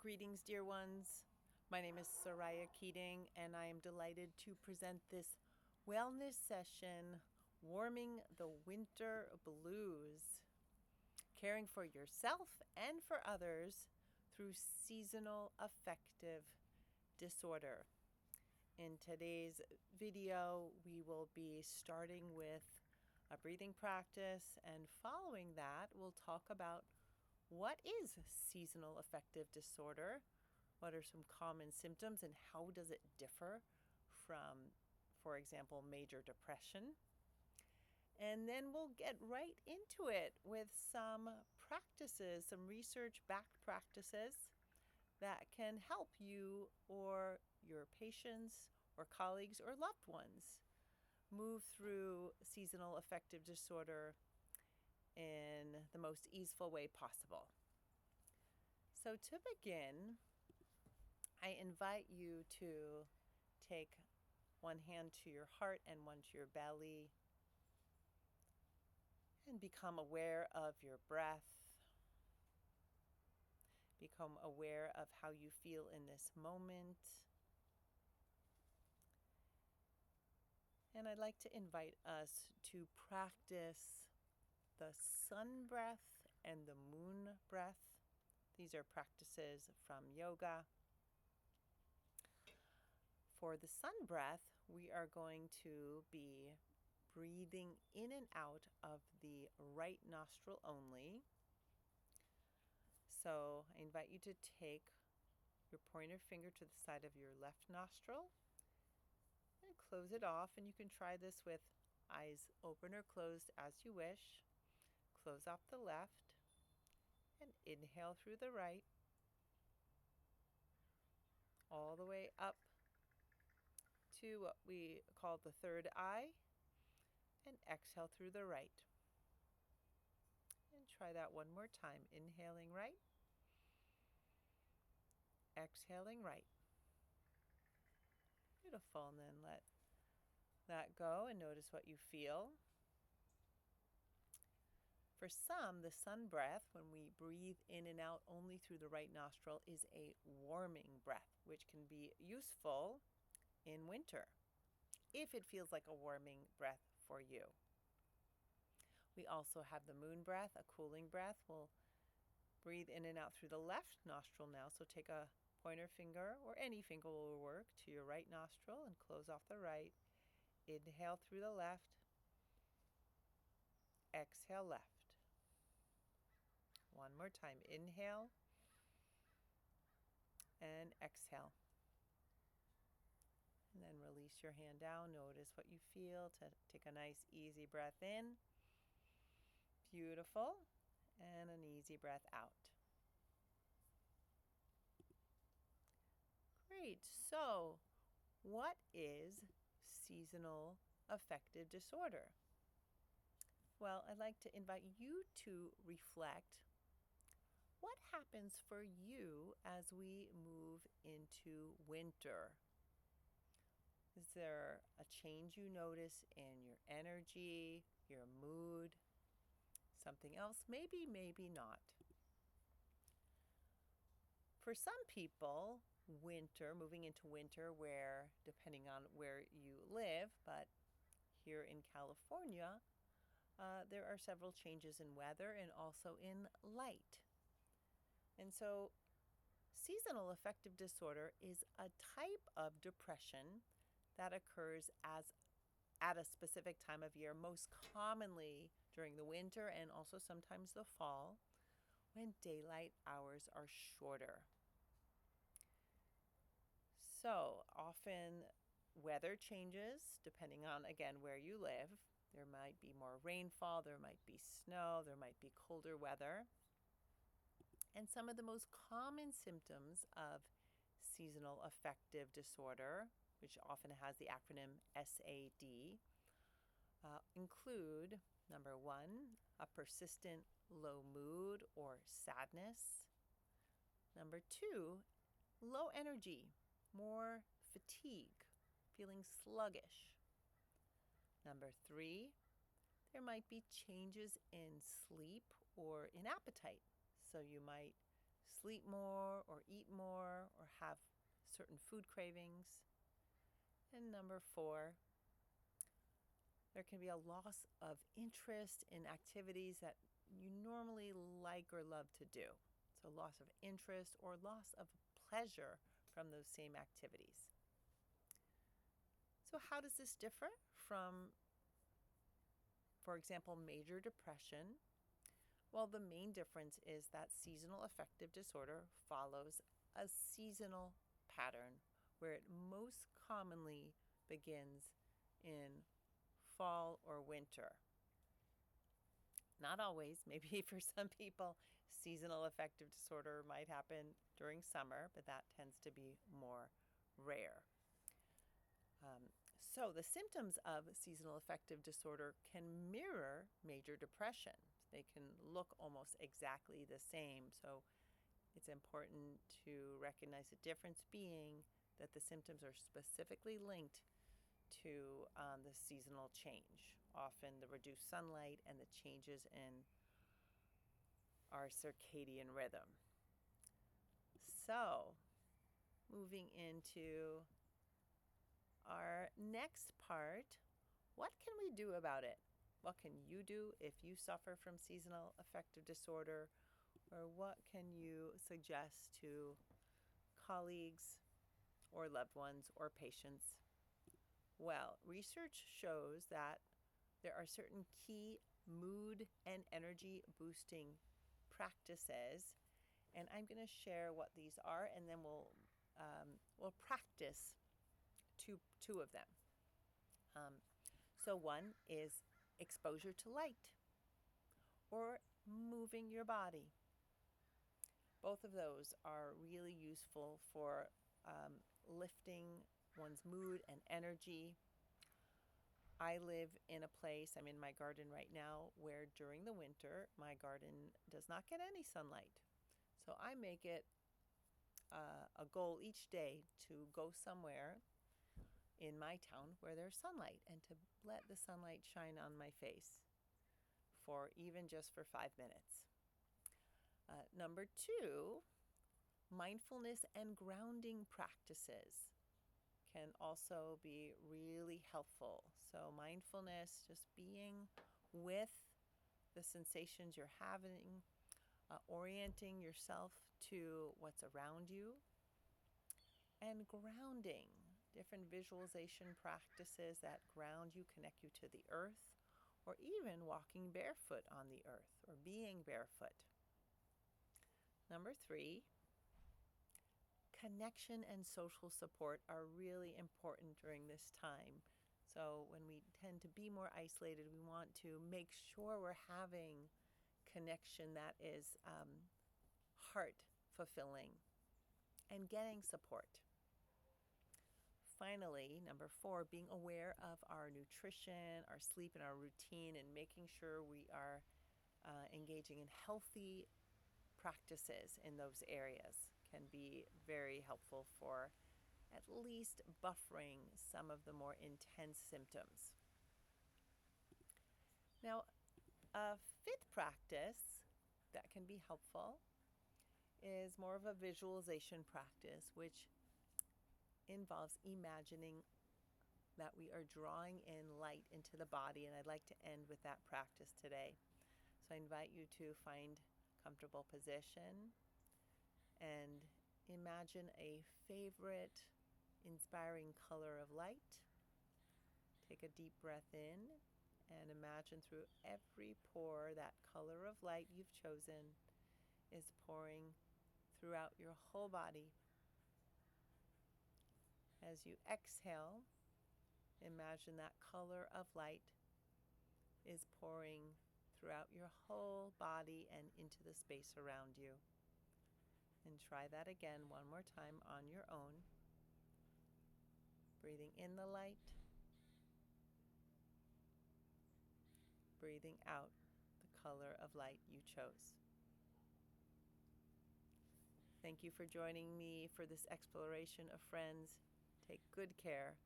Greetings, dear ones. My name is Suraya Keating, and I am delighted to present this wellness session, Warming the Winter Blues, caring for yourself and for others through seasonal affective disorder. In today's video, we will be starting with a breathing practice, and following that, we'll talk about what is seasonal affective disorder, what are some common symptoms, and how does it differ from, for example, major depression. And then we'll get right into it with some practices, some research-backed practices that can help you or your patients or colleagues or loved ones move through seasonal affective disorder in the most easeful way possible. So to begin, I invite you to take one hand to your heart and one to your belly and become aware of your breath. Become aware of how you feel in this moment. And I'd like to invite us to practice the sun breath and the moon breath. These are practices from yoga. For the sun breath, we are going to be breathing in and out of the right nostril only. So I invite you to take your pointer finger to the side of your left nostril and close it off. And you can try this with eyes open or closed as you wish. Close off the left and inhale through the right, all the way up to what we call the third eye, and exhale through the right. And try that one more time. Inhaling right, exhaling right. Beautiful. And then let that go and notice what you feel. For some, the sun breath, when we breathe in and out only through the right nostril, is a warming breath, which can be useful in winter if it feels like a warming breath for you. We also have the moon breath, a cooling breath. We'll breathe in and out through the left nostril now. So take a pointer finger, or any finger will work, to your right nostril and close off the right. Inhale through the left. Exhale left. One more time. Inhale and exhale. And then release your hand down. Notice what you feel. Take a nice easy breath in. Beautiful. And an easy breath out. Great. So, what is seasonal affective disorder? Well, I'd like to invite you to reflect what happens for you as we move into winter. Is there a change you notice in your energy, your mood, something else? Maybe, maybe not. For some people, moving into winter, where, depending on where you live, but here in California, there are several changes in weather and also in light. And so seasonal affective disorder is a type of depression that occurs at a specific time of year, most commonly during the winter and also sometimes the fall, when daylight hours are shorter. So often weather changes depending on, again, where you live. There might be more rainfall, there might be snow, there might be colder weather. And some of the most common symptoms of seasonal affective disorder, which often has the acronym S.A.D, include, number one, a persistent low mood or sadness. Number two, low energy, more fatigue, feeling sluggish. Number three, there might be changes in sleep or in appetite. So you might sleep more or eat more or have certain food cravings. And number 4, there can be a loss of interest in activities that you normally like or love to do. So loss of interest or loss of pleasure from those same activities. So how does this differ from, for example, major depression? Well, the main difference is that seasonal affective disorder follows a seasonal pattern where it most commonly begins in fall or winter. Not always. Maybe for some people, seasonal affective disorder might happen during summer, but that tends to be more rare. So the symptoms of seasonal affective disorder can mirror major depression. They can look almost exactly the same. So it's important to recognize the difference being that the symptoms are specifically linked to the seasonal change, often the reduced sunlight and the changes in our circadian rhythm. So, moving into our next part, what can we do about it? What can you do if you suffer from seasonal affective disorder? Or what can you suggest to colleagues or loved ones or patients? Well, research shows that there are certain key mood and energy boosting practices, and I'm going to share what these are, and then we'll practice two of them. So one is exposure to light or moving your body. Both of those are really useful for lifting one's mood and energy. I live in a place, I'm in my garden right now, where during the winter, my garden does not get any sunlight. So I make it a goal each day to go somewhere in my town where there's sunlight and to let the sunlight shine on my face for even just for 5 minutes. Number 2, mindfulness and grounding practices can also be really helpful. So mindfulness, just being with the sensations you're having, orienting yourself to what's around you, and grounding, different visualization practices that ground you, connect you to the earth, or even walking barefoot on the earth or being barefoot. Number 3, connection and social support are really important during this time. So when we tend to be more isolated, we want to make sure we're having connection that is heart fulfilling and getting support. Finally, number 4, being aware of our nutrition, our sleep, and our routine, and making sure we are engaging in healthy practices in those areas can be very helpful for at least buffering some of the more intense symptoms. Now, a fifth practice that can be helpful is more of a visualization practice, which involves imagining that we are drawing in light into the body, and I'd like to end with that practice today. So I invite you to find a comfortable position and imagine a favorite inspiring color of light. Take a deep breath in and imagine through every pore that color of light you've chosen is pouring throughout your whole body. As you exhale, imagine that color of light is pouring throughout your whole body and into the space around you. And try that again one more time on your own. Breathing in the light, breathing out the color of light you chose. Thank you for joining me for this exploration of friends. Take good care